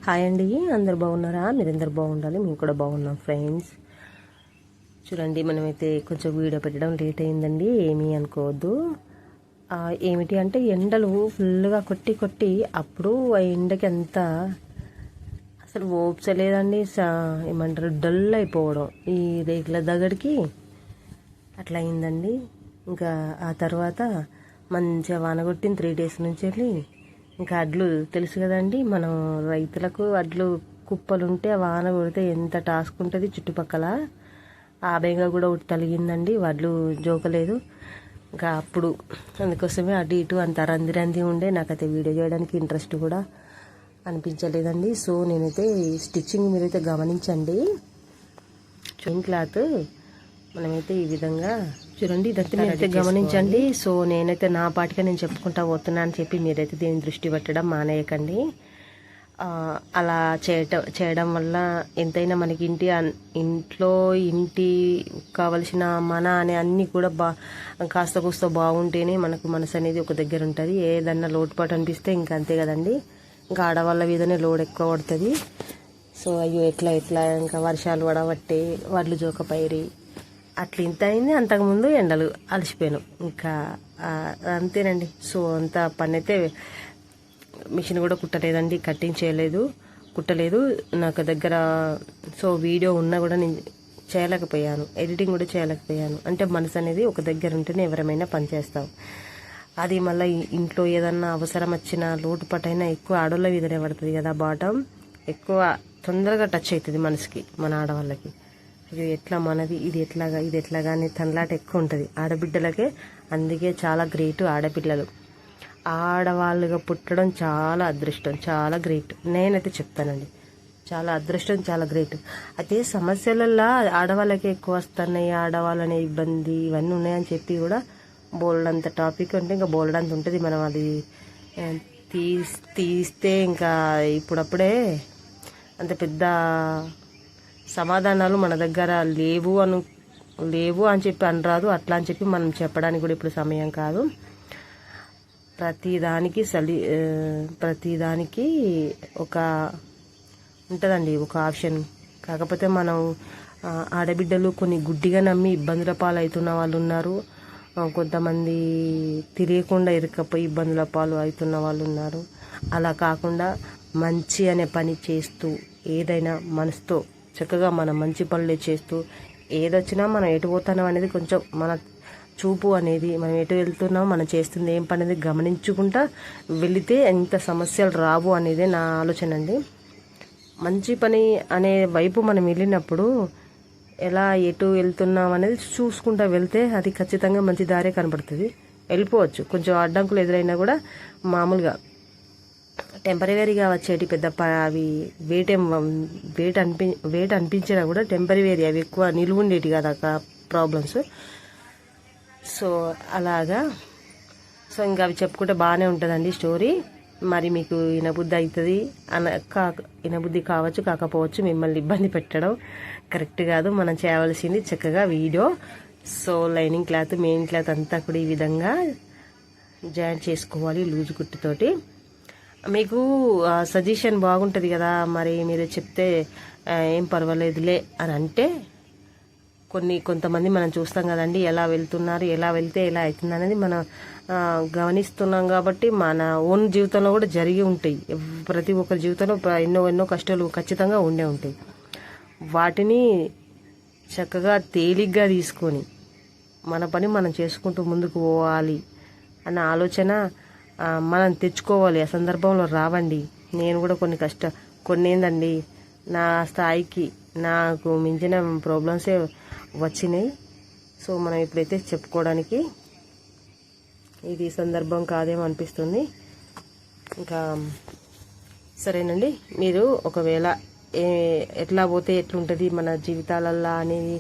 Hi అండి, అందరు బాగున్నారా? మీరందరు బాగుండాలి, మేము కూడా బాగున్నాం ఫ్రెండ్స్. చూడండి, మనమైతే కొంచెం వీడియో పెట్టడం లేట్ అయిందండి, ఏమీ అనుకోవద్దు. ఏమిటి అంటే ఎండలు ఫుల్గా కొట్టి కొట్టి అప్పుడు ఆ ఎండకి అంతా అసలు ఓప్చలేదండి. ఏమంటారు, డల్ అయిపోవడం ఈ రేకుల దగ్గరికి అట్లా అయిందండి. ఇంకా ఆ తర్వాత మంచిగా వాన కొట్టింది 3 days నుంచి వెళ్ళి. ఇంకా అడ్లు తెలుసు కదండి, మనం రైతులకు అడ్లు కుప్పలు ఉంటే వాన కొడితే ఎంత టాస్క్ ఉంటుంది చుట్టుపక్కల. ఆ బెంగ కూడా తలిగిందండి, వడ్లు జోకలేదు. ఇంకా అప్పుడు అందుకోసమే అటు ఇటు అంత రంది ఉండే, నాకైతే వీడియో చేయడానికి ఇంట్రెస్ట్ కూడా అనిపించలేదండి. సో నేనైతే స్టిచ్చింగ్ మీరైతే గమనించండి. చైన్ క్లాత్ మనమైతే ఈ విధంగా చూడండి, ఇదంతా మీరైతే గమనించండి. సో నేనైతే నా పాటిగా నేను చెప్పుకుంటా పోతున్నా అని చెప్పి మీరైతే దీని దృష్టి పెట్టడం మానేయకండి. అలా చేయడం వల్ల ఎంతైనా మనకి ఇంట్లో కావలసిన మన అనే అన్నీ కూడా కాస్త కూస్త బాగుంటేనే మనకు మనసు అనేది ఒక దగ్గర ఉంటుంది. ఏదన్నా లోటుపాటు అనిపిస్తే ఇంకా అంతే కదండి, ఇంకా ఆడవాళ్ళ మీదనే లోడ్ ఎక్కువ పడుతుంది. సో అయ్యో ఎట్లా ఇంకా వర్షాలు పడబట్టే వడ్లు జోకపైరి అట్లా ఇంత అయింది. అంతకుముందు ఎండలు అలసిపోయాను, ఇంకా అంతేనండి. సో అంత పని అయితే మిషన్ కూడా కుట్టలేదండి, కట్టింగ్ చేయలేదు, కుట్టలేదు నాకు దగ్గర. సో వీడియో ఉన్నా కూడా నేను చేయలేకపోయాను, ఎడిటింగ్ కూడా చేయలేకపోయాను. అంటే మనసు అనేది ఒక దగ్గర ఉంటేనే ఎవరమైనా పని చేస్తాం. అది మళ్ళీ ఇంట్లో ఏదన్నా అవసరం వచ్చినా లోటుపాటైనా ఎక్కువ ఆడవాళ్ళ మీదనే పడుతుంది కదా, బాటం ఎక్కువ తొందరగా టచ్ అవుతుంది మనసుకి, మన ఆడవాళ్ళకి. ఇది ఎట్లా మనది, ఇది ఎట్లాగా అని తనలాట ఎక్కువ ఉంటుంది ఆడబిడ్డలకే. అందుకే చాలా గ్రేట్ ఆడపిల్లలు. ఆడవాళ్ళుగా పుట్టడం చాలా అదృష్టం, చాలా గ్రేట్. నేనైతే చెప్తానండి, చాలా అదృష్టం, చాలా గ్రేట్. అయితే సమస్యలల్లో ఆడవాళ్ళకే ఎక్కువ వస్తున్నాయి, ఆడవాళ్ళనే ఇబ్బంది ఇవన్నీ ఉన్నాయని చెప్పి కూడా బోల్డంత టాపిక్ ఉంటే ఇంకా బోల్డంత ఉంటుంది. మనం అది తీస్తే ఇంకా ఇప్పుడప్పుడే అంత పెద్ద సమాధానాలు మన దగ్గర లేవు అని చెప్పి అనరాదు. అట్లా అని చెప్పి మనం చెప్పడానికి కూడా ఇప్పుడు సమయం కాదు. ప్రతిదానికి ఒక ఉంటుందండి, ఒక ఆప్షన్. కాకపోతే మనం ఆడబిడ్డలు కొన్ని గుడ్డిగా నమ్మి ఇబ్బందుల పాలవుతున్న వాళ్ళు ఉన్నారు. కొంతమంది తెలియకుండా ఇరుక్కపోయి ఇబ్బందుల పాలు అవుతున్న వాళ్ళు ఉన్నారు. అలా కాకుండా మంచి అనే పని చేస్తూ, ఏదైనా మనసుతో చక్కగా మనం మంచి పనులే చేస్తూ, ఏదొచ్చినా మనం ఎటు పోతున్నాం అనేది కొంచెం మన చూపు అనేది, మనం ఎటు వెళ్తున్నాం, మనం చేస్తుంది ఏం పని అనేది గమనించుకుంటా వెళితే ఎంత సమస్యలు రావు అనేది నా ఆలోచన అండి. మంచి పని అనే వైపు మనం వెళ్ళినప్పుడు ఎలా ఎటు వెళ్తున్నాం అనేది చూసుకుంటా వెళ్తే అది ఖచ్చితంగా మంచి దారే కనబడుతుంది. వెళ్ళిపోవచ్చు, కొంచెం అడ్డంకులు ఎదురైనా కూడా మామూలుగా టెంపరీగా వచ్చేటి పెద్ద అవి వెయిట్ అనిపించినా కూడా టెంపరీ, అవి ఎక్కువ నిలువుండేటి కదా ప్రాబ్లమ్స్. సో అలాగా. సో ఇంకా అవి చెప్పుకుంటే బాగానే ఉంటుందండి స్టోరీ. మరి మీకు వినబుద్ధి అవుతుంది వినబుద్ధి కావచ్చు, కాకపోవచ్చు. మిమ్మల్ని ఇబ్బంది పెట్టడం కరెక్ట్ కాదు. మనం చేయవలసింది చక్కగా video. So lining cloth, main cloth అంతా కూడా ఈ విధంగా జాయింట్ చేసుకోవాలి లూజ్ కుట్టుతోటి. మీకు సజెషన్ బాగుంటుంది కదా, మరి మీరు చెప్తే ఏం పర్వాలేదులే అని అంటే కొంతమంది మనం చూస్తాం కదండి, ఎలా వెళ్తున్నారు, ఎలా వెళ్తే ఎలా అవుతుంది అనేది మనం గమనిస్తున్నాం. కాబట్టి మన ఓన్ జీవితంలో కూడా జరిగి ఉంటాయి. ప్రతి ఒక్కరి జీవితంలో ఎన్నో కష్టాలు ఖచ్చితంగా ఉండే ఉంటాయి. వాటిని చక్కగా తేలిగ్గా తీసుకొని మన పని మనం చేసుకుంటూ ముందుకు పోవాలి అన్న ఆలోచన మనం తెచ్చుకోవాలి. ఆ సందర్భంలో రావండి. నేను కూడా కొన్ని ఏందండి, నా స్థాయికి నాకు మించిన ప్రాబ్లమ్సే వచ్చినాయి. సో మనం ఇప్పుడైతే చెప్పుకోవడానికి ఇది సందర్భం కాదేమో అనిపిస్తుంది. ఇంకా సరేనండి, మీరు ఒకవేళ ఎట్లా పోతే ఎట్లుంటుంది మన జీవితాలల్లో అనేది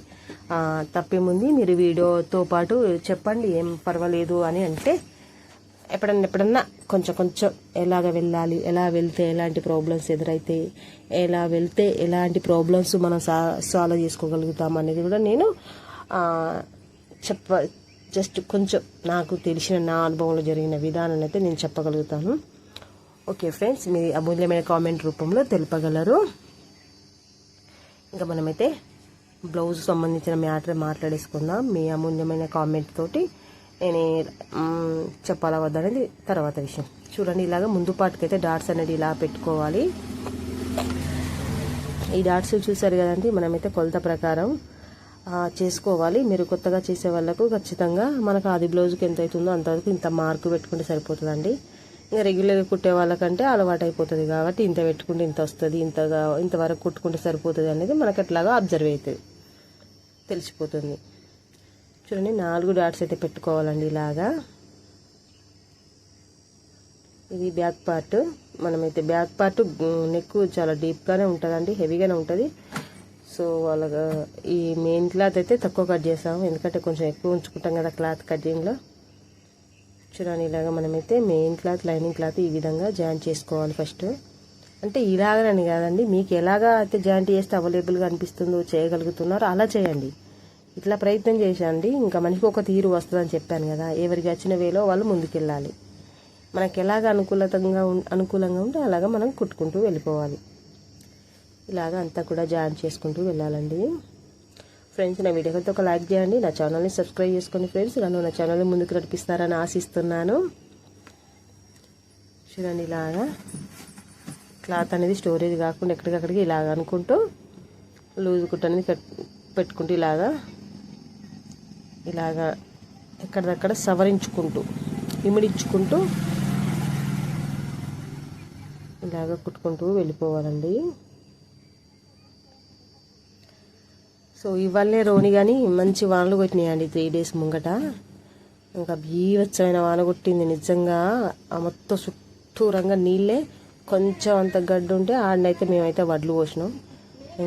తప్పేముంది, మీరు వీడియోతో పాటు చెప్పండి, ఏం పర్వాలేదు అని అంటే ఎప్పుడన్నా కొంచెం ఎలాగ వెళ్ళాలి, ఎలా వెళ్తే ఎలాంటి ప్రాబ్లమ్స్ ఎదురైతాయి, ఎలా వెళ్తే ఎలాంటి ప్రాబ్లమ్స్ మనం సాల్వ్ చేసుకోగలుగుతాం అనేది కూడా నేను జస్ట్ కొంచెం నాకు తెలిసిన నా అనుభవంలో జరిగిన విధానాన్ని అయితే నేను చెప్పగలుగుతాను. ఓకే ఫ్రెండ్స్, మీ అమూల్యమైన కామెంట్ రూపంలో తెలుపగలరు. ఇంకా మనమైతే బ్లౌజ్ సంబంధించిన మ్యాటర్ మాట్లాడేసుకుందాం. మీ అమూల్యమైన కామెంట్ తోటి నేను చెప్పాలా వద్దనేది తర్వాత విషయం. చూడండి, ఇలాగ ముందు పాటుకైతే డాట్స్ అనేది ఇలా పెట్టుకోవాలి. ఈ డాట్స్ చూసారు కదండి, మనమైతే కొలత ప్రకారం చేసుకోవాలి. మీరు కొత్తగా చేసే వాళ్ళకు ఖచ్చితంగా మనకు ఆది బ్లౌజ్కి ఎంత అవుతుందో అంతవరకు ఇంత మార్కు పెట్టుకుంటే సరిపోతుందండి. ఇంకా రెగ్యులర్గా కుట్టే వాళ్ళకంటే అలవాటు అయిపోతుంది కాబట్టి ఇంత పెట్టుకుంటే ఇంత వస్తుంది, ఇంతవరకు కుట్టుకుంటే సరిపోతుంది అనేది మనకు అట్లాగా అబ్జర్వ్ అవుతుంది, తెలిసిపోతుంది. చూడండి, 4 డాట్స్ అయితే పెట్టుకోవాలండి ఇలాగా. ఇది బ్యాక్ పార్ట్. మనమైతే బ్యాక్ పార్ట్ నెక్ చాలా డీప్గానే ఉంటుందండి, హెవీగానే ఉంటుంది. సో అలాగా ఈ మెయిన్ క్లాత్ అయితే తక్కువ కట్ చేసాము, ఎందుకంటే కొంచెం ఎక్కువ ఉంచుకుంటాం కదా క్లాత్ కటింగ్లో. చూడండి, ఇలాగా మనమైతే మెయిన్ క్లాత్ లైనింగ్ క్లాత్ ఈ విధంగా జాయింట్ చేసుకోవాలి ఫస్ట్. అంటే ఇలాగనని కాదండి, మీకు ఎలాగా అయితే జాయింట్ చేస్తే అవైలబుల్గా అనిపిస్తుందో చేయగలుగుతున్నారో అలా చేయండి. ఇట్లా ప్రయత్నం చేసండి. ఇంకా మనిషికి ఒక తీరు వస్తుందని చెప్పాను కదా, ఎవరికి వచ్చిన వేలో వాళ్ళు ముందుకెళ్ళాలి. మనకు ఎలాగ అనుకూలంగా ఉంటే అలాగా మనం కుట్టుకుంటూ వెళ్ళిపోవాలి. ఇలాగ అంతా కూడా జాయిన్ చేసుకుంటూ వెళ్ళాలండి. ఫ్రెండ్స్, నా వీడియోకి ఒక లైక్ చేయండి, నా ఛానల్ని సబ్స్క్రైబ్ చేసుకోండి ఫ్రెండ్స్. నన్ను నా ఛానల్ని ముందుకు నడిపిస్తారని ఆశిస్తున్నాను. చూడండి, ఇలాగా క్లాత్ అనేది స్టోరేజ్ కాకుండా ఎక్కడికక్కడికి ఇలాగ అనుకుంటూ లూజ్ కుట్టు అనేది పెట్టుకుంటూ ఇలాగా ఎక్కడిదక్కడ సవరించుకుంటూ ఇమిడించుకుంటూ ఇలాగ కుట్టుకుంటూ వెళ్ళిపోవాలండి. సో ఇవాళనే రోని కానీ మంచి వానలు కొట్టినాయండి 3 days ముంగట. ఇంకా బీవచ్చమైన వాన కొట్టింది నిజంగా. ఆ మొత్తం చుట్టూరంగా నీళ్ళే, కొంచెం అంత గడ్డు ఉంటే ఆడనైతే మేమైతే వడ్లు పోసినాం.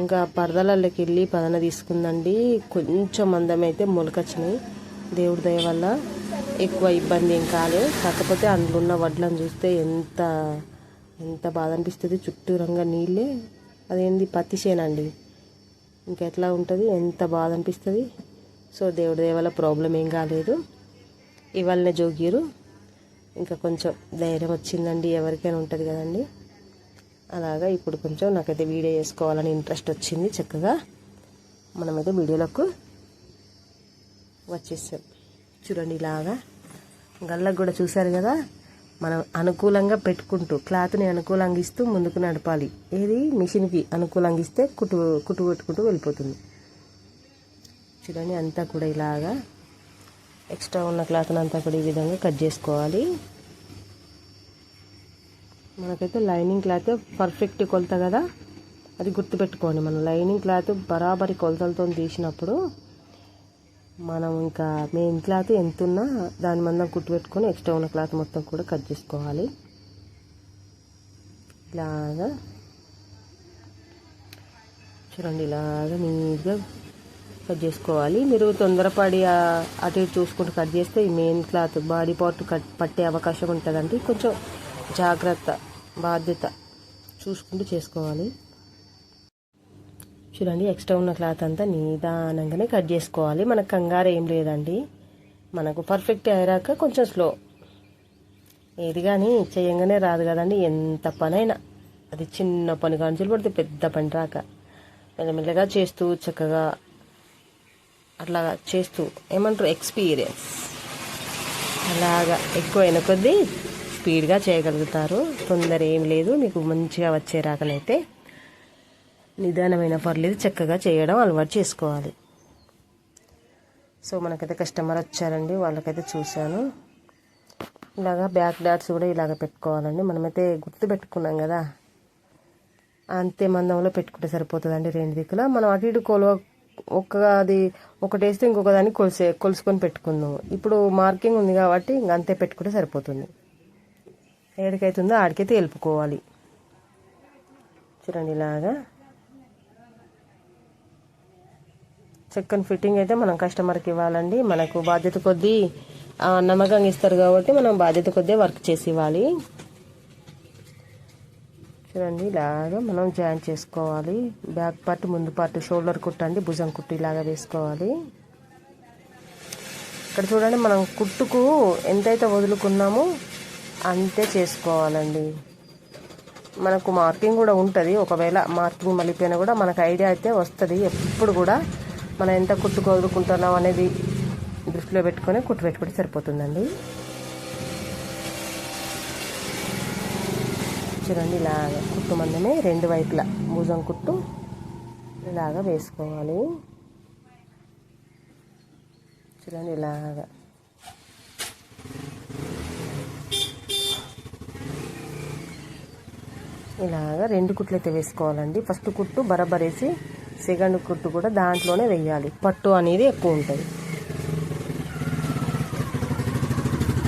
ఇంకా పరదలకి వెళ్ళి పదన తీసుకుందండి. కొంచెం అందమైతే మొలకొచ్చినాయి, దేవుడి దయ వల్ల ఎక్కువ ఇబ్బంది ఏం కాలేదు. కాకపోతే అందులో ఉన్న వడ్లను చూస్తే ఎంత బాధ అనిపిస్తుంది. చుట్టూరంగా నీళ్ళే, అదేంది పత్తి చేనండి, ఇంకెట్లా ఉంటుంది, ఎంత బాధ అనిపిస్తుంది. సో దేవుడి దయ వల్ల ప్రాబ్లం ఏం కాలేదు. ఇవాళనే జోగిరు, ఇంకా కొంచెం ధైర్యం వచ్చిందండి, ఎవరికైనా ఉంటుంది కదండి. అలాగా ఇప్పుడు కొంచెం నాకైతే వీడియో చేసుకోవాలని ఇంట్రెస్ట్ వచ్చింది. చక్కగా మనమైతే వీడియోలకు వచ్చేసాం. చూడండి, ఇలాగా గల్లకు కూడా చూసారు కదా, మనం అనుకూలంగా పెట్టుకుంటూ క్లాత్ని అనుకూలంగా ఇస్తూ ముందుకు నడపాలి. ఏది మిషన్కి అనుకూలంగా ఇస్తే కుట్టు పెట్టుకుంటూ వెళ్ళిపోతుంది. చూడండి, అంతా కూడా ఇలాగా ఎక్స్ట్రా ఉన్న క్లాత్ని అంతా కూడా ఈ విధంగా కట్ చేసుకోవాలి. మనకైతే లైనింగ్ క్లాత్ పర్ఫెక్ట్ కొలత కదా, అది గుర్తుపెట్టుకోండి. మనం లైనింగ్ క్లాత్ బరాబరి కొలతలతో తీసినప్పుడు మనం ఇంకా మెయిన్ క్లాత్ ఎంత ఉన్నా దాని మందం కుట్టు పెట్టుకొని ఎక్స్ట్రా ఉన్న క్లాత్ మొత్తం కూడా కట్ చేసుకోవాలి. ఇలాగా చూడండి, ఇలాగా నీట్గా కట్ చేసుకోవాలి. మీరు తొందరపడి అటు ఇటు చూసుకుంటూ కట్ చేస్తే ఈ మెయిన్ క్లాత్ బాడీ పార్ట్ పట్టే అవకాశం ఉంటుందండి. కొంచెం జాగ్రత్త, బాధ్యత చూసుకుంటూ చేసుకోవాలి. చూడండి, ఎక్స్ట్రా ఉన్న క్లాత్ అంతా నిదానంగానే కట్ చేసుకోవాలి. మనకు కంగారు ఏం లేదండి. మనకు పర్ఫెక్ట్ అయ్యాక కొంచెం స్లో, ఏది కానీ చేయంగానే రాదు కదండి. ఎంత పనైనా అది చిన్న పని కాంచులు పడితే పెద్ద పని రాక మెల్లమెల్లగా చేస్తూ చక్కగా అట్లా చేస్తూ ఏమంటారు ఎక్స్పీరియన్స్ అలాగా ఎక్కువైన కొద్దీ స్పీడ్గా చేయగలుగుతారు. తొందర ఏం లేదు, మీకు మంచిగా వచ్చే రాకనైతే నిదానమైన పర్లేదు, చక్కగా చేయడం అలవాటు చేసుకోవాలి. సో మనకైతే కస్టమర్ వచ్చారండి, వాళ్ళకైతే చూశాను. ఇలాగా బ్యాక్ డాట్స్ కూడా ఇలాగ పెట్టుకోవాలండి. మనమైతే గుర్తు పెట్టుకున్నాం కదా, అంతే మందంలో పెట్టుకుంటే సరిపోతుందండి. 2 దిక్కులా మనం అటు ఇటు అది ఒకటి వేస్తే ఇంకొక దాన్ని కొలుసుకొని పెట్టుకుందాం. ఇప్పుడు మార్కింగ్ ఉంది కాబట్టి ఇంక అంతే పెట్టుకుంటే సరిపోతుంది. ఏడికైతుందో ఆడికైతే వెళ్ళిపోవాలి. చూడండి, ఇలాగా చక్కని ఫిట్టింగ్ అయితే మనం కస్టమర్కి ఇవ్వాలండి. మనకు బాధ్యత కొద్దీ నమ్మకంగా ఇస్తారు కాబట్టి మనం బాధ్యత కొద్దీ వర్క్ చేసి ఇవ్వాలి. చూడండి, ఇలాగా మనం జాయింట్ చేసుకోవాలి. బ్యాక్ పార్ట్, ముందు పార్ట్, షోల్డర్ కుట్టండి, భుజం కుట్టు ఇలాగా వేసుకోవాలి. ఇక్కడ చూడండి, మనం కుట్టుకు ఎంతైతే వదులుకున్నామో అంతే చేసుకోవాలండి. మనకు మార్కింగ్ కూడా ఉంటుంది. ఒకవేళ మార్కింగ్ మళ్ళీపోయినా కూడా మనకు ఐడియా అయితే వస్తుంది. ఎప్పుడు కూడా మనం ఎంత కుట్టు కోరుకుంటున్నాం అనేది దృష్టిలో పెట్టుకొని కుట్టు పెట్టుకుంటే సరిపోతుందండి. చూడండి ఇలాగ కుట్టు మందమే 2 వైపులా భుజం కుట్టు ఇలాగ వేసుకోవాలి. చూడండి ఇలాగా ఇలాగా 2 కుట్లు అయితే వేసుకోవాలండి. ఫస్ట్ కుట్టు బరబరేసి సెకండ్ కుట్టు కూడా దాంట్లోనే వేయాలి. పట్టు అనేది ఎక్కువ ఉంటుంది.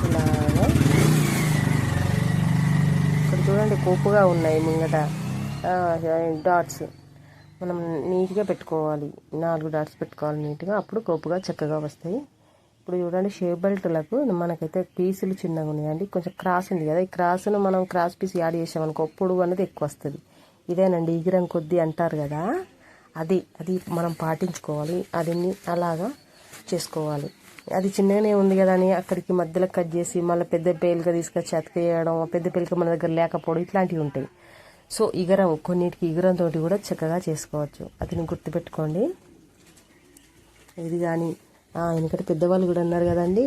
ఇలాగా ఇక్కడ చూడండి కోపుగా ఉన్నాయి ముంగట డాట్స్. మనం నీట్గా పెట్టుకోవాలి. 4 డాట్స్ పెట్టుకోవాలి నీట్గా. అప్పుడు కోపుగా చక్కగా వస్తాయి. ఇప్పుడు చూడండి షేప్ బెల్ట్లకు మనకైతే పీసులు చిన్నగా ఉన్నాయండి. కొంచెం క్రాస్ ఉంది కదా, ఈ క్రాస్ను మనం క్రాస్ పీస్ యాడ్ చేసామనుకో పొడుగు అనేది ఎక్కువ వస్తుంది. ఇదేనండి ఈగిరం కొద్దీ అంటారు కదా, అది మనం పాటించుకోవాలి. అది అలాగా చేసుకోవాలి. అది చిన్నగానే ఉంది కదా అని అక్కడికి మధ్యలో కట్ చేసి మళ్ళీ పెద్ద పేలుగా తీసుకొచ్చి అతికేయడం, పెద్ద పేలుక మన దగ్గర లేకపోవడం ఇట్లాంటివి ఉంటాయి. సో ఇగరం కొన్నిటికి ఇగరంతో కూడా చక్కగా చేసుకోవచ్చు. అది గుర్తుపెట్టుకోండి. ఇది కానీ ఎందుకంటే పెద్దవాళ్ళు కూడా అన్నారు కదండి,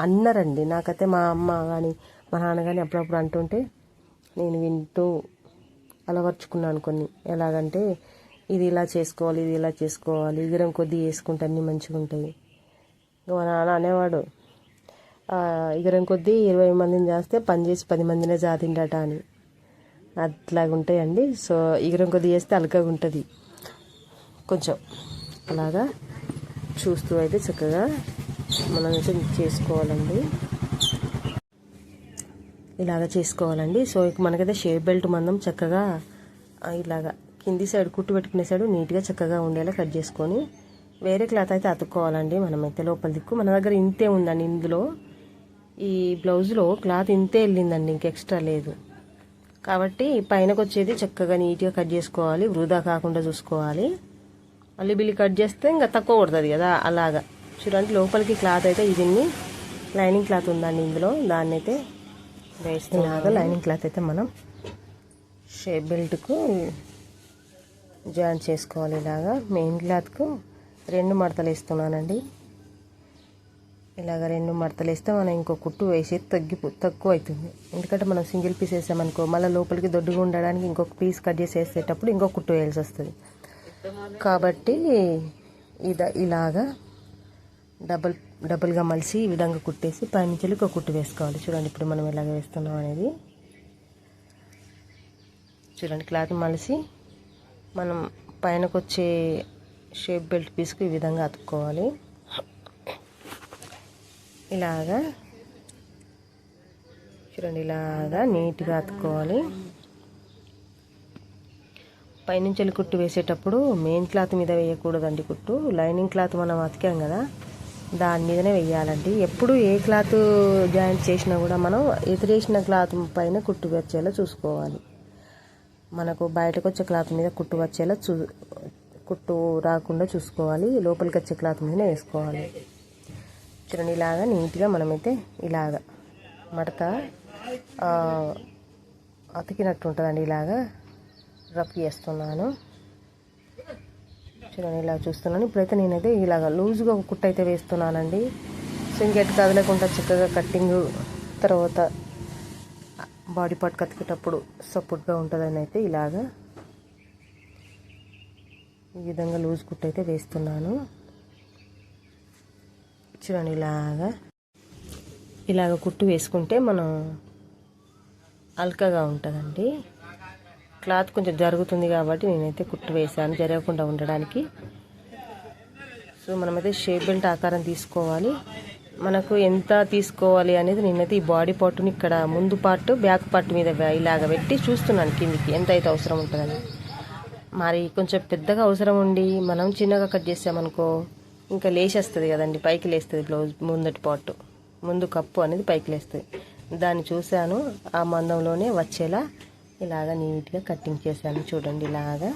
అన్నారండి. నాకైతే మా అమ్మ కానీ మా నాన్న కానీ అప్పుడప్పుడు అంటుంటే నేను వింటూ అలవర్చుకున్నాను కొన్ని. ఎలాగంటే ఇది ఇలా చేసుకోవాలి, ఇది ఇలా చేసుకోవాలి, ఇగరం కొద్దీ వేసుకుంటే అన్నీ మంచిగా ఉంటాయి. మా నాన్న అనేవాడు ఇగరం కొద్దీ 20 మందిని చేస్తే పని చేసి 10 మందినే జాతిండట అని. అట్లాగా ఉంటాయండి. సో ఇగరం కొద్దీ చేస్తే అలకగా ఉంటుంది కొంచెం. అలాగా చూస్తూ అయితే చక్కగా మనం చేసుకోవాలండి. ఇలాగ చేసుకోవాలండి. సో ఇక మనకైతే షేప్ బెల్ట్ మందం చక్కగా ఇలాగా కింది సైడ్ కుట్టు పెట్టుకునే సైడ్ నీట్గా చక్కగా ఉండేలా కట్ చేసుకొని వేరే క్లాత్ అయితే అతుక్కోవాలండి. మనమైతే లోపల దిక్కు మన దగ్గర ఇంతే ఉందండి. ఇందులో ఈ బ్లౌజ్లో క్లాత్ ఇంతే వెళ్ళిందండి, ఇంక ఎక్స్ట్రా లేదు. కాబట్టి పైనకు వచ్చేది చక్కగా నీట్గా కట్ చేసుకోవాలి. వృధా కాకుండా చూసుకోవాలి. మళ్ళీ బిల్లి కట్ చేస్తే ఇంకా తక్కువ పడుతుంది కదా, అలాగా చూడండి. లోపలికి క్లాత్ అయితే ఇది లైనింగ్ క్లాత్ ఉందండి ఇందులో, దాన్ని అయితే వేస్తున్నాగా. లైనింగ్ క్లాత్ అయితే మనం షేప్ బెల్ట్కు జాయిన్ చేసుకోవాలి. ఇలాగా మెయిన్ క్లాత్కు 2 మడతలు వేస్తున్నానండి. ఇలాగ 2 మడతలు వేస్తే మనం ఇంకో కుట్టు వేసి తక్కువ అవుతుంది. ఎందుకంటే మనం సింగిల్ పీస్ వేసామనుకో మళ్ళీ లోపలికి దొడ్డుగా ఉండడానికి ఇంకొక పీస్ కట్ చేసి వేసేటప్పుడు ఇంకో కుట్టు వేయాల్సి వస్తుంది. కాబట్టి ఇలాగా డబుల్గా మలిసి ఈ విధంగా కుట్టేసి పైనుంచి ఒక కుట్టు వేసుకోవాలి. చూడండి ఇప్పుడు మనం ఎలాగ వేస్తున్నాం అనేది. చూడండి క్లాత్ మలిసి మనం పైనకు వచ్చే షేప్ బెల్ట్ పీస్కు ఈ విధంగా అతుక్కోవాలి. ఇలాగా చూడండి ఇలాగా నీట్గా అతుక్కోవాలి. పైనుంచి కుట్టు వేసేటప్పుడు మెయిన్ క్లాత్ మీద వేయకూడదండి కుట్టు. లైనింగ్ క్లాత్ మనం అతికాం కదా, దాని మీదనే వేయాలండి. ఎప్పుడు ఏ క్లాత్ జాయింట్ చేసినా కూడా మనం ఎదురేసిన క్లాత్ పైన కుట్టు వచ్చేలా చూసుకోవాలి. మనకు బయటకు వచ్చే క్లాత్ మీద కుట్టు వచ్చేలా కుట్టు రాకుండా చూసుకోవాలి. లోపలికి వచ్చే క్లాత్ మీదనే వేసుకోవాలి. చూడండి ఇలాగా నీట్గా మనమైతే ఇలాగ మడత అతికినట్టు ఉంటుందండి. ఇలాగా రఫ్ చేస్తున్నాను. చూడండి ఇలా చూస్తున్నాను. ఇప్పుడైతే నేనైతే ఇలాగ లూజ్గా ఒక కుట్టు అయితే వేస్తున్నానండి. సో ఇంకెట్ కదలకుండా చక్కగా కట్టింగ్ తర్వాత బాడీ పార్ట్ కతికేటప్పుడు సపోర్ట్గా ఉంటుందని అయితే ఇలాగా ఈ విధంగా లూజ్ కుట్టు అయితే వేస్తున్నాను. చూడండి ఇలాగ కుట్టు వేసుకుంటే మనం అల్కగా ఉంటుందండి. క్లాత్ కొంచెం జరుగుతుంది కాబట్టి నేనైతే కుట్టు వేసాను జరగకుండా ఉండడానికి. సో మనమైతే షేప్ బెల్ట్ ఆకారం తీసుకోవాలి. మనకు ఎంత తీసుకోవాలి అనేది నేనైతే ఈ బాడీ పార్ట్ని ఇక్కడ ముందు పార్ట్ బ్యాక్ పార్ట్ మీద ఇలాగ పెట్టి చూస్తున్నాను కిందికి ఎంత అయితే అవసరం ఉంటుందని. మరి కొంచెం పెద్దగా అవసరం ఉండి మనం చిన్నగా కట్ చేసామనుకో ఇంకా లేచేస్తుంది కదండి, పైకి లేస్తుంది బ్లౌజ్ ముందటి పార్ట్, ముందు కప్పు అనేది పైకి లేస్తుంది. దాన్ని చూశాను, ఆ మందంలోనే వచ్చేలా ఇలాగ నీట్గా కట్టింగ్ చేశాను. చూడండి ఇలాగా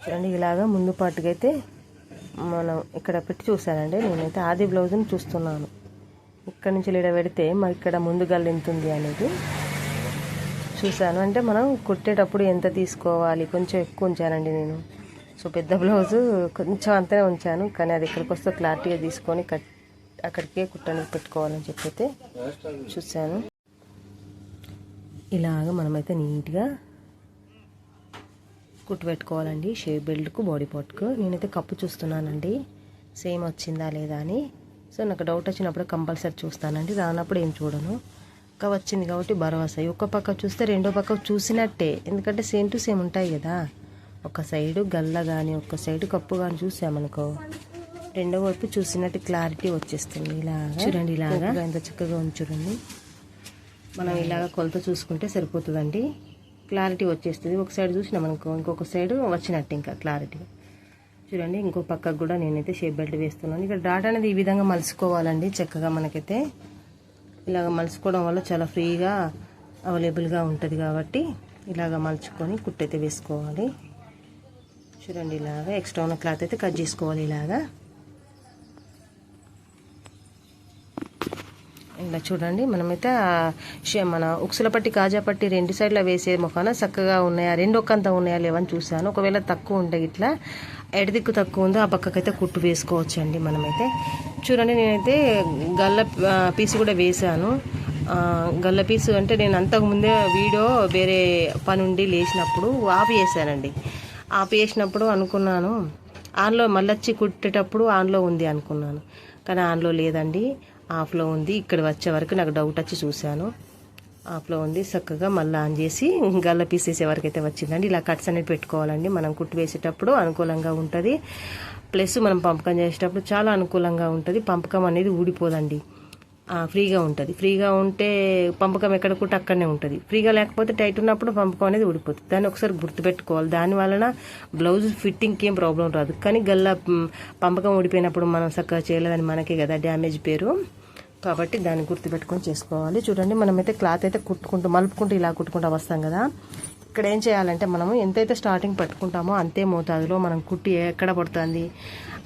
చూడండి ఇలాగా ముందు పార్ట్కి అయితే మనం ఇక్కడ పెట్టి చూసానండి. నేనైతే ఆది బ్లౌజ్ని చూస్తున్నాను. ఇక్కడ నుంచి లీడ పెడితే మరి ఇక్కడ ముందు గల్ల ఎంత ఉంది అనేది చూశాను. అంటే మనం కుట్టేటప్పుడు ఎంత తీసుకోవాలి కొంచెం ఎక్కువ ఉంచానండి నేను. సో పెద్ద బ్లౌజు కొంచెం అంతనే ఉంచాను, కానీ అది ఎక్కడికి వస్తే క్లారిటీగా తీసుకొని అక్కడికే కుట్టడానికి పెట్టుకోవాలని చెప్పైతే చూశాను. ఇలాగ మనమైతే నీట్గా కుట్టు పెట్టుకోవాలండి. షేప్ బెల్ట్కు బాడీ పార్ట్కు. నేనైతే కప్పు చూస్తున్నానండి సేమ్ వచ్చిందా లేదా అని. సో నాకు డౌట్ వచ్చినప్పుడు కంపల్సరీ చూస్తానండి, రానప్పుడు ఏం చూడను. ఇంకా వచ్చింది కాబట్టి భరోసా. ఒక పక్క చూస్తే రెండో పక్క చూసినట్టే, ఎందుకంటే సేమ్ టు సేమ్ ఉంటాయి కదా. ఒక సైడు గల్ల కానీ ఒక సైడు కప్పు కానీ చూసామనుకో రెండో వైపు చూసినట్టు క్లారిటీ వచ్చేస్తుంది. ఇలాగా చూడండి, ఇలాగా ఎంత చక్కగా ఉంచుడండి. మనం ఇలాగ కొలత చూసుకుంటే సరిపోతుందండి, క్లారిటీ వచ్చేస్తుంది. ఒక సైడ్ చూసినామనుకో ఇంకొక సైడ్ వచ్చినట్టు ఇంకా క్లారిటీ. చూడండి ఇంకో పక్కకు కూడా నేనైతే షేప్ బెల్ట్ వేస్తున్నాను. ఇక్కడ డాట్ అనేది ఈ విధంగా మలుసుకోవాలండి చక్కగా. మనకైతే ఇలాగ మలుచుకోవడం వల్ల చాలా ఫ్రీగా అవైలబుల్గా ఉంటుంది కాబట్టి ఇలాగ మలుచుకొని కుట్టయితే వేసుకోవాలి. చూడండి ఇలాగా ఎక్స్ట్రా ఉన్న క్లాత్ అయితే కట్ చేసుకోవాలి. ఇలాగా ఇలా చూడండి మనమైతే మన ఉక్సుల పట్టి కాజా పట్టి రెండు సైడ్ల వేసే మొక్కన చక్కగా ఉన్నాయా, రెండు ఒక్కంతా ఉన్నాయా లేవని చూసాను. ఒకవేళ తక్కువ ఉంటే ఇట్లా ఎడదిక్కు తక్కువ ఉందో ఆ పక్కకైతే కుట్టు వేసుకోవచ్చు అండి మనమైతే. చూడండి నేనైతే గల్ల పీసు కూడా వేసాను. గల్ల పీసు అంటే నేను అంతకుముందే వీడియో వేరే పని ఉండి లేచినప్పుడు ఆఫ్ చేశానండి. ఆఫ్ చేసినప్పుడు అనుకున్నాను ఆన్లో మళ్ళొచ్చి కుట్టేటప్పుడు ఆన్లో ఉంది అనుకున్నాను, కానీ ఆన్లో లేదండి, ఆఫ్లో ఉంది. ఇక్కడ వచ్చే వరకు నాకు డౌట్ వచ్చి చూశాను, ఆఫ్లో ఉంది. చక్కగా మళ్ళీ ఆన్ చేసి గల్ల పీస్ వేసే వరకు అయితే వచ్చిందండి. ఇలా కట్స్ అనేది పెట్టుకోవాలండి మనం కుట్టు వేసేటప్పుడు అనుకూలంగా ఉంటుంది. ప్లస్ మనం పంపకం చేసేటప్పుడు చాలా అనుకూలంగా ఉంటుంది. పంపకం అనేది ఊడిపోదండి, ఫ్రీగా ఉంటుంది. ఫ్రీగా ఉంటే పంపకం ఎక్కడ కుట్టు అక్కడనే ఉంటుంది. ఫ్రీగా లేకపోతే టైట్ ఉన్నప్పుడు పంపకం అనేది ఊడిపోతుంది. దాన్ని ఒకసారి గుర్తుపెట్టుకోవాలి. దాని వలన బ్లౌజ్ ఫిట్టింగ్కి ఏం ప్రాబ్లం రాదు. కానీ గల్ల పంపకం ఊడిపోయినప్పుడు మనం చక్కగా చేయలేదని మనకే కదా డ్యామేజ్ పేరు. కాబట్టి దాన్ని గుర్తుపెట్టుకొని చేసుకోవాలి. చూడండి మనమైతే క్లాత్ అయితే కుట్టుకుంటూ మలుపుకుంటూ ఇలా కుట్టుకుంటూ వస్తాం కదా. ఇక్కడ ఏం చేయాలంటే మనము ఎంతైతే స్టార్టింగ్ పట్టుకుంటామో అంతే మోతాదులో మనం కుట్టి ఎక్కడ పడుతుంది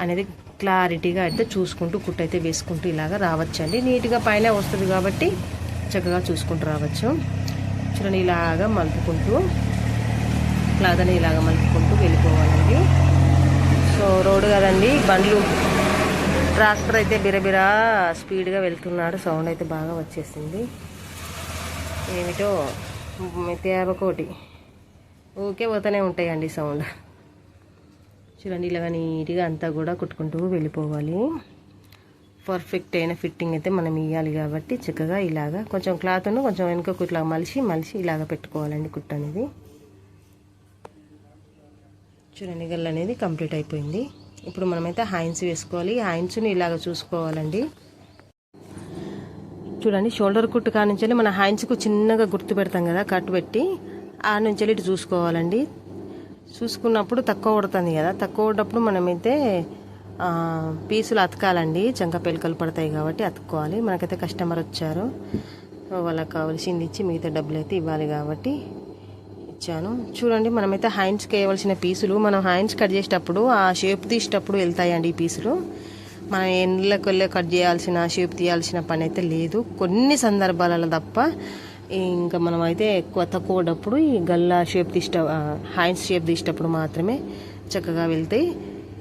అనేది క్లారిటీగా అయితే చూసుకుంటూ కుట్టు అయితే వేసుకుంటూ ఇలాగా రావచ్చండి. నీట్గా పైన వస్తుంది కాబట్టి చక్కగా చూసుకుంటూ రావచ్చు. చూడండి ఇలాగా మలుపుకుంటూ క్లాత్ అని ఇలాగ మలుపుకుంటూ వెళ్ళిపోవాలండి. సో రోడ్డు కదండి, బండ్లు ట్రాక్టర్ అయితే బిరబిరా స్పీడ్గా వెళ్తున్నాడు. సౌండ్ అయితే బాగా వచ్చేసింది. ఏమిటో తేవకోటి ఊకే పోతూనే ఉంటాయండి సౌండ్. చూడండి ఇలాగ నీట్గా అంతా కూడా కుట్టుకుంటూ వెళ్ళిపోవాలి. పర్ఫెక్ట్ అయిన ఫిట్టింగ్ అయితే మనం ఇవ్వాలి కాబట్టి చక్కగా ఇలాగా కొంచెం క్లాత్ను కొంచెం వెనుకకు ఇట్లా మలిసి ఇలాగ పెట్టుకోవాలండి కుట్టు అనేది. చూడండి గల్ల అనేది కంప్లీట్ అయిపోయింది. ఇప్పుడు మనమైతే హ్యాండ్స్ వేసుకోవాలి. హ్యాండ్స్ని ఇలాగ చూసుకోవాలండి. చూడండి షోల్డర్ కుట్టు కానుంచి మన హ్యాండ్స్కు చిన్నగా గుర్తు పెడతాం కదా, కట్టు పెట్టి ఆ నుంచి ఇటు చూసుకోవాలండి. చూసుకున్నప్పుడు తక్కువ పడుతుంది కదా, తక్కువ పడ్డప్పుడు మనమైతే పీసులు అతకాలండి. చంక పెళ్ళకలు పడతాయి కాబట్టి అతుక్కోవాలి. మనకైతే కస్టమర్ వచ్చారు, వాళ్ళకి కావాల్సింది ఇచ్చి మిగతా డబ్బులు అయితే ఇవ్వాలి కాబట్టి ఇచ్చాను. చూడండి మనమైతే హ్యాండ్స్కి వేయవలసిన పీసులు మనం హ్యాండ్స్ కట్ చేసేటప్పుడు ఆ షేప్ తీసేటప్పుడు వెళ్తాయండి ఈ పీసులు. మనం ఎండ్లకు వెళ్ళి కట్ చేయాల్సిన షేప్ తీయాల్సిన పని అయితే లేదు, కొన్ని సందర్భాలలో తప్ప. ఇంకా మనం అయితే ఎక్కువ తక్కువప్పుడు ఈ గల్లా షేప్ హ్యాండ్స్ షేప్ తీసేటప్పుడు మాత్రమే చక్కగా వెళ్తాయి.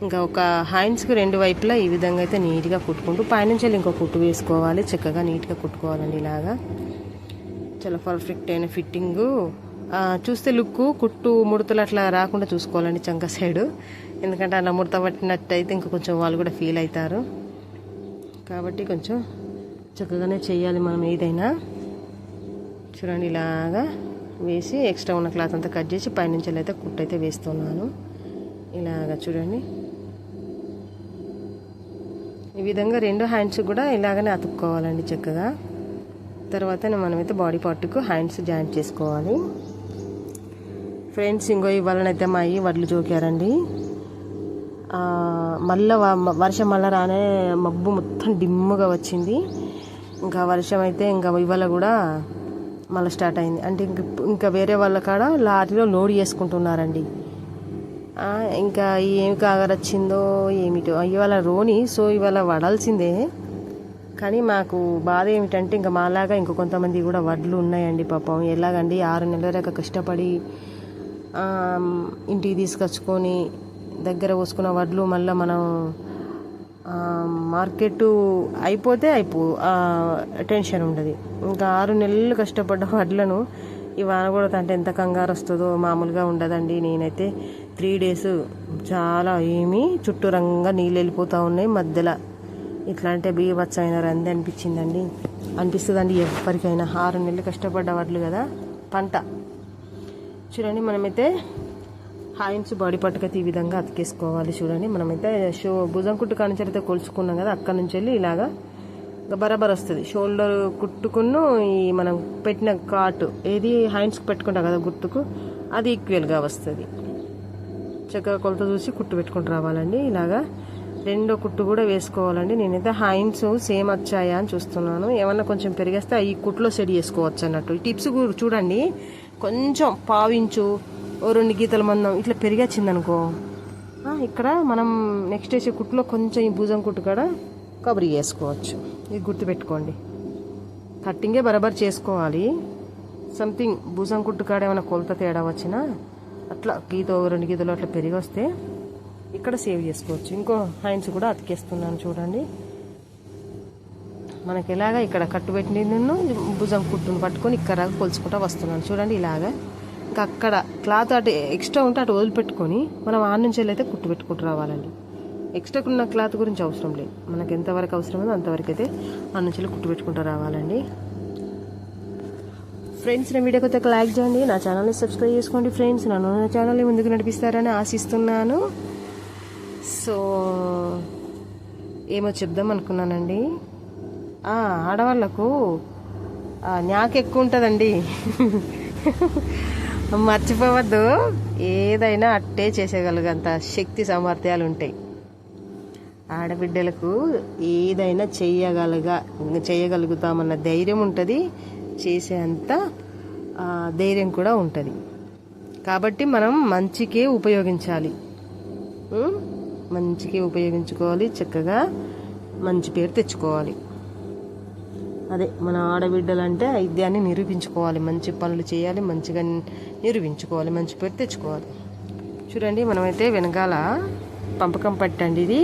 ఇంకా ఒక హ్యాండ్స్కి రెండు వైపులా ఈ విధంగా అయితే నీట్గా కుట్టుకుంటూ పైనుంచి ఇంకో కుట్టు వేసుకోవాలి. చక్కగా నీట్గా కుట్టుకోవాలండి. ఇలాగా చాలా పర్ఫెక్ట్ అయిన ఫిట్టింగు. చూస్తే లుక్ కుట్టు ముడతలు అట్లా రాకుండా చూసుకోవాలండి చంక సైడు, ఎందుకంటే అలా ముడత పట్టినట్టు అయితే ఇంకా కొంచెం వాళ్ళు కూడా ఫీల్ అవుతారు. కాబట్టి కొంచెం చక్కగానే చేయాలి మనం ఏదైనా. చూడండి ఇలాగా వేసి ఎక్స్ట్రా ఉన్న క్లాత్ అంతా కట్ చేసి పైనుంచి అయితే కుట్టు అయితే వేస్తున్నాను. ఇలాగా చూడండి ఈ విధంగా రెండు హ్యాండ్స్ కూడా ఇలాగనే అతుక్కోవాలండి చక్కగా. తర్వాత మనమైతే బాడీ పార్ట్కు హ్యాండ్స్ జాయింట్ చేసుకోవాలి. ఫ్రెండ్స్ ఇంకో ఇవ్వాలనైతే మా అయ్యి వడ్లు జోకారండి. మళ్ళీ వర్షం మళ్ళీ రానే మబ్బు మొత్తం డిమ్ముగా వచ్చింది. ఇంకా వర్షం అయితే ఇంకా ఇవాళ కూడా మళ్ళీ స్టార్ట్ అయింది. అంటే ఇంకా వేరే వాళ్ళ కాడ లారీలో లోడ్ చేసుకుంటున్నారండి. ఇంకా ఏమి కాగరొచ్చిందో ఏమిటో ఇవాళ రోని. సో ఇవాళ వడాల్సిందే, కానీ మాకు బాధ ఏమిటంటే ఇంకా మాలాగా ఇంకో కొంతమంది కూడా వడ్లు ఉన్నాయండి పాపం. ఎలాగండి 6 నెలల దాకా కష్టపడి ఇంటికి తీసుకొచ్చుకొని దగ్గర పోసుకున్న వడ్లు మళ్ళీ మనం మార్కెట్ అయిపోతే టెన్షన్ ఉండదు. ఇంకా 6 నెలలు కష్టపడ్డ వడ్లను ఈ వాన కూడా అంటే ఎంత కంగారు వస్తుందో మామూలుగా ఉండదండి. నేనైతే 3 days చాలా చుట్టూ రంగా నీళ్ళు వెళ్ళిపోతూ ఉన్నాయి మధ్యలో. ఇట్లా అంటే బీభత్సమైన రంది అనిపిస్తుందండి ఎవరికైనా. 6 నెలలు కష్టపడ్డ వడ్లు కదా పంట. చూడండి మనమైతే హాయిన్స్ బాడీ పట్టుకైతే ఈ విధంగా అతికేసుకోవాలి. చూడండి మనమైతే భుజం కుట్టు కానించి అయితే కొలుచుకున్నాం కదా, అక్కడ నుంచి వెళ్ళి ఇలాగా బరాబర్ వస్తుంది. షోల్డర్ కుట్టుకును ఈ మనం పెట్టిన కాటు ఏది హ్యాండ్స్కి పెట్టుకుంటాం కదా గుర్తుకు, అది ఈక్వల్గా వస్తుంది. చక్కగా కొలత చూసి కుట్టు పెట్టుకుంటూ రావాలండి. ఇలాగా రెండో కుట్టు కూడా వేసుకోవాలండి. నేనైతే హ్యాండ్స్ సేమ్ వచ్చాయా అని చూస్తున్నాను. ఏమన్నా కొంచెం పెరిగేస్తే ఈ కుట్లో సెట్ చేసుకోవచ్చు అన్నట్టు. ఈ టిప్స్ చూడండి, కొంచెం పావించు 2 గీతల మందం ఇట్లా పెరిగొచ్చిందనుకో, ఇక్కడ మనం నెక్స్ట్ వేసే కుట్టులో కొంచెం ఈ భుజం కుట్టు కూడా కబరీ చేసుకోవచ్చు. ఇది గుర్తుపెట్టుకోండి. కట్టింగే బరాబర్ చేసుకోవాలి. సంథింగ్ భుజం కుట్టు కాడ ఏమైనా కొలత తేడా వచ్చినా అట్లా 2 గీతలు అట్లా పెరిగి వస్తే ఇక్కడ సేవ్ చేసుకోవచ్చు. ఇంకో హ్యాండ్స్ కూడా అతికేస్తున్నాను చూడండి. మనకి ఎలాగా ఇక్కడ కట్టు పెట్టి భుజం కుట్టును పట్టుకొని ఇక్కడ కొలుచుకుంటా వస్తున్నాను చూడండి. ఇలాగా ఇంకా అక్కడ క్లాత్ అటు ఎక్స్ట్రా ఉంటే అటు వదిలిపెట్టుకొని మనం ఆ నుంచి అయితే కుట్టు పెట్టుకుంటూ రావాలండి. ఎక్స్ట్రా ఉన్న క్లాత్ గురించి అవసరం లేదు. మనకు ఎంతవరకు అవసరమో అంతవరకు అయితే ఆ నుంచి కుట్టు పెట్టుకుంటూ రావాలండి. ఫ్రెండ్స్, నా వీడియోకి ఒక లైక్ చేయండి, నా ఛానల్ని సబ్స్క్రైబ్ చేసుకోండి ఫ్రెండ్స్. నన్ను నా ఛానల్ని ముందుకు నడిపిస్తారని ఆశిస్తున్నాను. సో ఏమో చెప్దాం అనుకున్నానండి. ఆడవాళ్ళకు న్యాక్ ఎక్కువ ఉంటుందండి. మర్చిపోవద్దు, ఏదైనా అట్టే చేసేయగలిగేంత శక్తి సామర్థ్యాలు ఉంటాయి ఆడబిడ్డలకు. ఏదైనా చేయగలుగుతామన్న ధైర్యం ఉంటుంది, చేసేంత ధైర్యం కూడా ఉంటుంది. కాబట్టి మనం మంచికే ఉపయోగించాలి, మంచికే ఉపయోగించుకోవాలి. చక్కగా మంచి పేరు తెచ్చుకోవాలి. అదే మన ఆడబిడ్డలంటే ఐద్యాన్ని నిరూపించుకోవాలి, మంచి పనులు చేయాలి, మంచిగా నిరూపించుకోవాలి, మంచి పేరు తెచ్చుకోవాలి. చూడండి మనమైతే వెనకాల పంపకం పట్టండి ఇది.